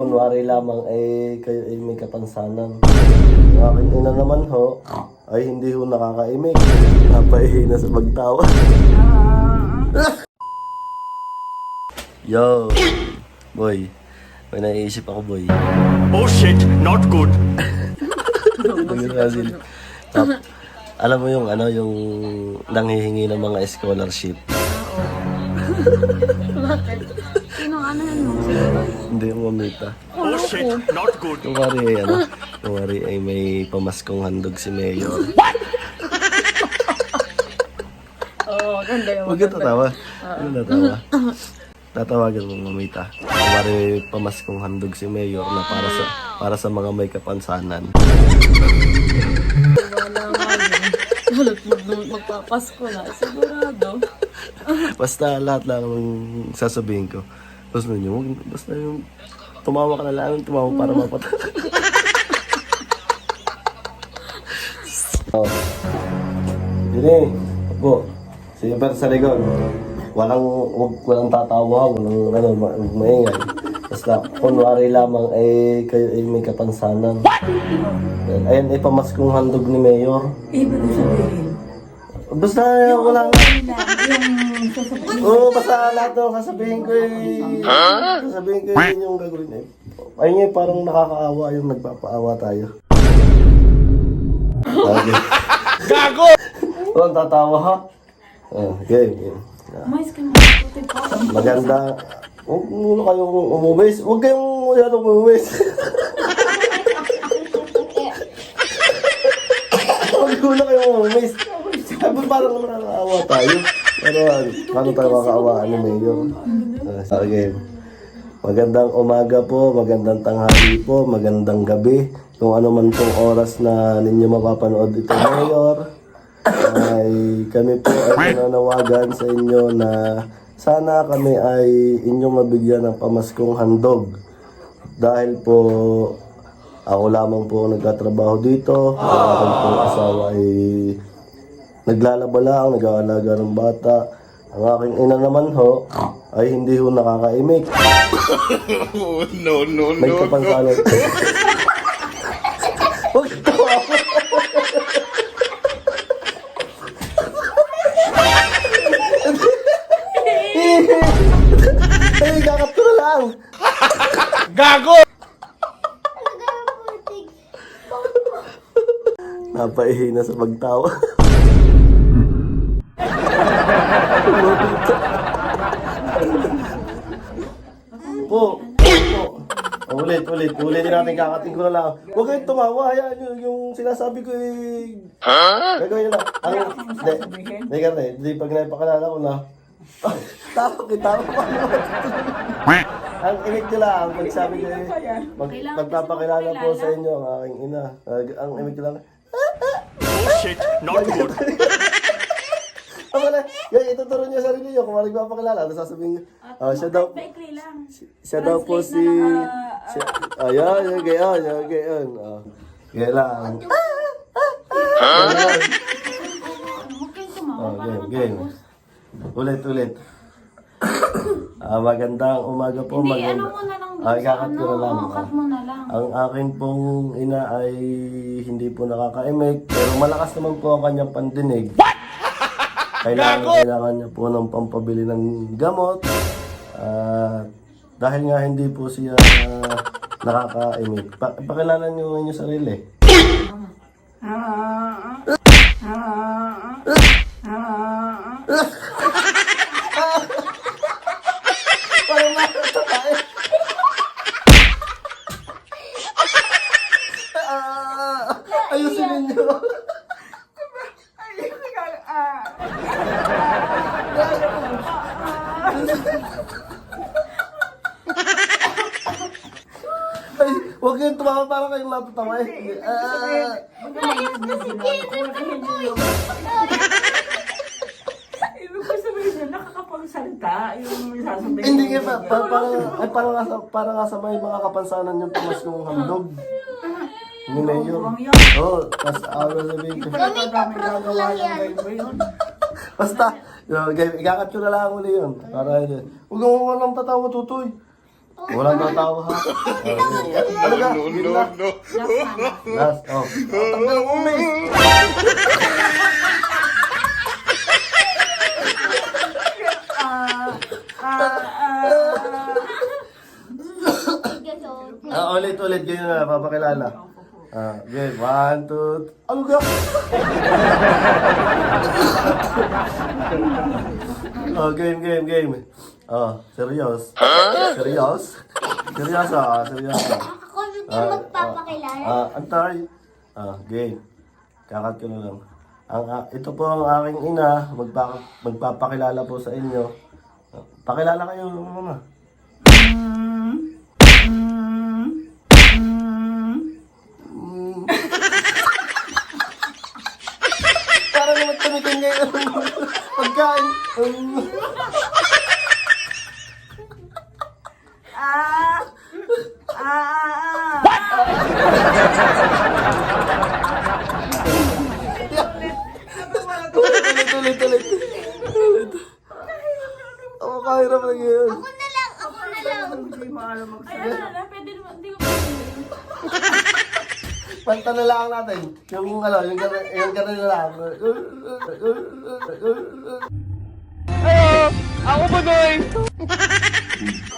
Kunwari lamang kayo ay may kapansanan. Ang aking ina naman ho, ay hindi ho nakakaimik. Napahihina sa magtawa. Yo, boy. May naiisip ako, boy. Oh shit, not good. Alam mo yung yung nanghihingi ng mga scholarship. Bakit? Sino mo? Hindi yung mamita. Oh shit, not good. Kumari ay may pamaskong handog si Mayor. Oo, ganda yun. Huwag ka tatawa. Ano natawa? Tatawagan mo mamita. Kumari may pamaskong handog si Mayor na para sa mga may kapansanan. Wala nga yun. Halos magpapasko na. Sigurado. Basta lahat lang ang sasabihin ko. Basta nyo, basta yung tumawa ka na lang, tumawa para mapata. Oh. Dini, po. Sige pa sa likod. Walang tatawa, walang maingay. Basta kunwari lamang kayo ay may kapansanan. Ayan ay pamaskong handog ni Mayor. Ibig sabihin, Basta wala. Oo, basta lahat ng sasabihin ko yun yung gagawin eh. Ayun nga parang nakakaawa yung nagpapaawa tayo. Okay. Gago! Walang tatawa ha? Game. Mais ka mabuti pa. Maganda. Huwag muna kayong umumis. Huwag kayong masyadong umumis. Huwag muna kayong umumis. Ay, parang nakakaawa tayo. Pero paano tayo makakaawaan ni Mayor? Okay. Magandang umaga po, magandang tanghali po, magandang gabi. Kung ano man pong oras na ninyo mapapanood ito, Mayor, ay kami po ay nananawagan sa inyo na sana kami ay inyong mabigyan ng pamaskong handog. Dahil po ako lamang po nagtatrabaho dito, ang aking pong asawa ay naglalaba lang, nag-aalaga ng bata. Ang aking ina naman ho, ay hindi ho nakakaimik. No. May kapansanan. Huwag tawa. Ay, kakap ko na lang. Gago! Napaihina sa pagtawa. Po. Ulitin natin, kakating ko na lang. Huwag kayong tumawa, hayaan nyo, yung sinasabi ko gagawin nyo lang. Hindi, pag naipakilala ko na, tawa pa. Ang imig nyo lang, pagsabi ko magpapakilala po sa inyo ang aking ina. Ang imig nyo lang, Oh shit, not good. ituturo niyo sarili niyo kung magpapakilala. Tapos sasabihin niyo, siya daw po si... Ayan, gayon. Gaya lang. Huwag kayong tumawa para Game. Ulit. Magandang umaga po. Hindi, ano mo na lang doon sa Ikakat ko na lang. cut mo na lang. Ang akin pong ina ay hindi po nakakaimik, pero malakas naman po ang kanyang pandinig. Kailangan niya po ng pampabili ng gamot. Dahil nga hindi po siya nakakaimik. Pakilala niyo ang inyong sarili. Parang makita tayo. Ayusin ninyo. Ay, huwag kayong tumawa para kayong natatawa eh. ibig ko sabihin niya, nakakapagsalita yung sasabihin. Hindi nga parang nga sa may mga kapansanan yung tumas ng handog. Ni Mayor. Oo, tapos sabihin ko. Madami gagawa yung ganyan yun. Basta, ikakat ko na lang uli yun. Para, huwag mo lang tatawa, tutoy. Walang tatawa ha. Ano ka? No, Game no, na. no. Last. Oh. Tanggal ang umis. Ulit. Ganyan na. Papakilala. Game. 1, 2. Ano ka? Game. Serious. Seryoso. Ako din magpapakilala. Antay. Game. Kakat ko na lang. Ito po ang aking ina. Magpapakilala po sa inyo. Pakilala kayo, mama. Para naman tumikin ngayon. Pagkain. Tulit. Ako kahirap na ngayon. Ako na lang. Hindi mo alam Ay, magsalita. ano, pwede naman, hindi ko Panta na lang natin. Yung ganun na lang. Ako ba, Noy? Hindi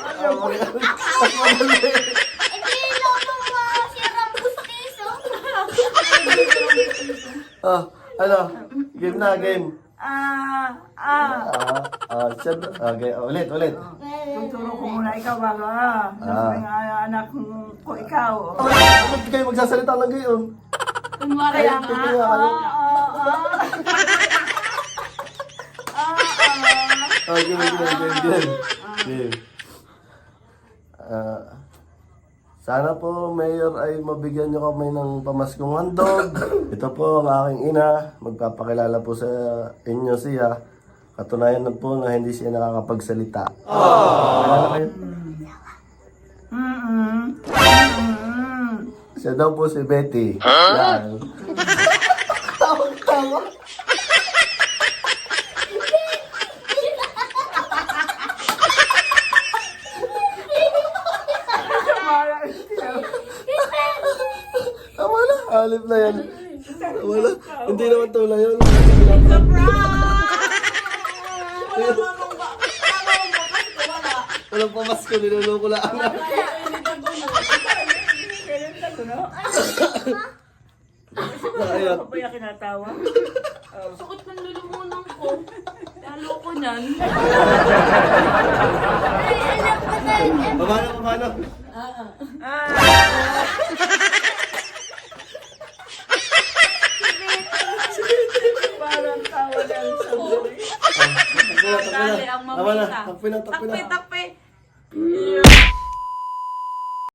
lang mga sirang bustiso. Game na, game. Okay, ulit. Tuturo ko muna ikaw bago Yung anak ko ikaw. Bakit kayo magsasalita lang ngayon? kunwari lang ha. Tingnan ka lang. Game. Sana po, Mayor, ay mabigyan niyo kami ng pamaskong handog. Ito po ang aking ina. Magpapakilala po sa inyo siya. Katunayan na po na hindi siya nakakapagsalita. Pakilala kayo. Siya daw po si Betty. Yan. Tawa. Tama na. Alip na yan. Tama na. Hindi naman tula yun. Walang pamasko. Niloloko lang. Ayun. Ako ba yung kinatawa? Sakit ng lulumunang ko. Lalo ko niyan. Paano? Parang tawa lang sa buhay. Dali ang Tama na. mamita. Takpi na. Takpe.